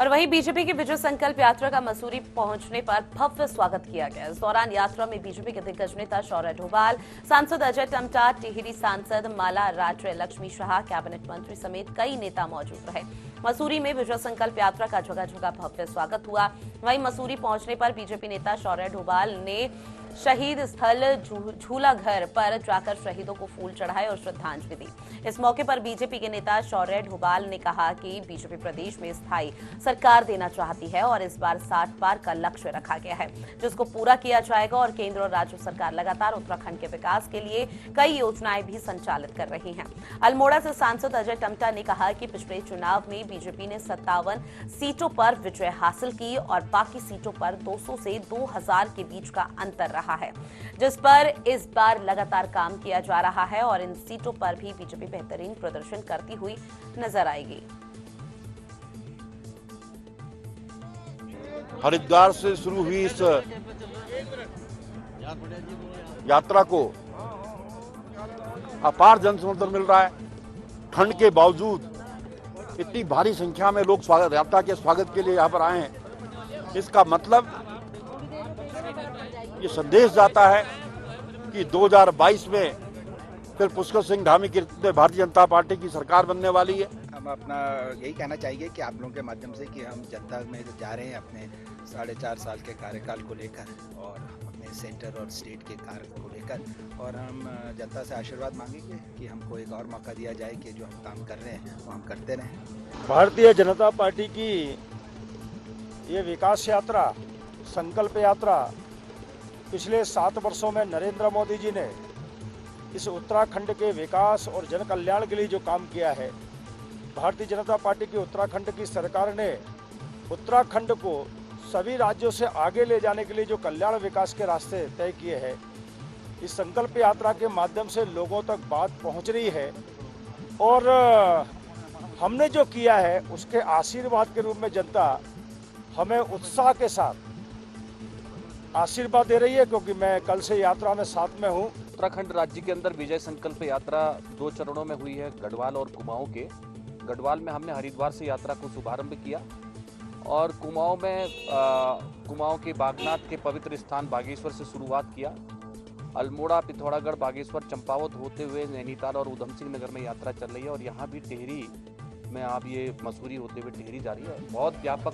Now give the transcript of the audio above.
और वहीं बीजेपी की विजय संकल्प यात्रा का मसूरी पहुंचने पर भव्य स्वागत किया गया। इस दौरान यात्रा में बीजेपी के दिग्गज नेता शौर्य ढोभाल, सांसद अजय टमटा, टिहरी सांसद माला रात्रे, लक्ष्मी शाह, कैबिनेट मंत्री समेत कई नेता मौजूद रहे। मसूरी में विजय संकल्प यात्रा का जगह जगह भव्य स्वागत हुआ। वहीं मसूरी पहुंचने पर बीजेपी नेता शौर्य ढोभाल ने शहीद स्थल झूला घर पर जाकर शहीदों को फूल चढ़ाए और श्रद्धांजलि दी। इस मौके पर बीजेपी के नेता शौर्य ढोभाल ने कहा कि बीजेपी प्रदेश में स्थायी सरकार देना चाहती है और इस बार 60 पार का लक्ष्य रखा गया है, जिसको पूरा किया जाएगा और केंद्र और राज्य सरकार लगातार उत्तराखंड के विकास के लिए कई योजनाएं भी संचालित कर रही हैं। अल्मोड़ा से सांसद अजय टमटा ने कहा कि पिछले चुनाव में बीजेपी ने 57 सीटों पर विजय हासिल की और बाकी सीटों पर 200 से 2000 के बीच का अंतर रहा है, जिस पर इस बार लगातार काम किया जा रहा है और इन सीटों पर भी बीजेपी बेहतरीन प्रदर्शन करती हुई नजर आएगी। हरिद्वार से शुरू हुई इस यात्रा को अपार जन समर्थन मिल रहा है। ठंड के बावजूद इतनी भारी संख्या में लोग यात्रा के स्वागत के लिए यहाँ पर आए हैं। इसका मतलब ये संदेश जाता है कि 2022 में फिर पुष्कर सिंह धामी के नेतृत्व में भारतीय जनता पार्टी की सरकार बनने वाली है। हम अपना यही कहना चाहेंगे कि आप लोगों के माध्यम से कि हम जनता में जा रहे हैं अपने 4.5 साल के कार्यकाल को लेकर और अपने सेंटर और स्टेट के कार्य को लेकर, और हम जनता से आशीर्वाद मांगेंगे कि हमको एक और मौका दिया जाए कि जो हम काम कर रहे हैं वो हम करते रहें। भारतीय जनता पार्टी की ये विकास यात्रा, संकल्प यात्रा पिछले 7 वर्षों में नरेंद्र मोदी जी ने इस उत्तराखंड के विकास और जन कल्याण के लिए जो काम किया है, भारतीय जनता पार्टी की उत्तराखंड की सरकार ने उत्तराखंड को सभी राज्यों से आगे ले जाने के लिए जो कल्याण विकास के रास्ते तय किए हैं, इस संकल्प यात्रा के माध्यम से लोगों तक बात पहुंच रही है और हमने जो किया है उसके आशीर्वाद के रूप में जनता हमें उत्साह के साथ आशीर्वाद दे रही है, क्योंकि मैं कल से यात्रा में साथ में हूँ। उत्तराखंड राज्य के अंदर विजय संकल्प यात्रा 2 चरणों में हुई है, गढ़वाल और कुमाऊं के। गढ़वाल में हमने हरिद्वार से यात्रा को शुभारंभ किया और कुमाऊं में कुमाऊं के बागनाथ के पवित्र स्थान बागेश्वर से शुरुआत किया। अल्मोड़ा, पिथौरागढ़, बागेश्वर, चंपावत होते हुए नैनीताल और उधम सिंह नगर में यात्रा चल रही है और यहाँ भी टिहरी में आप ये मसूरी होते हुए टिहरी जा रही है। बहुत व्यापक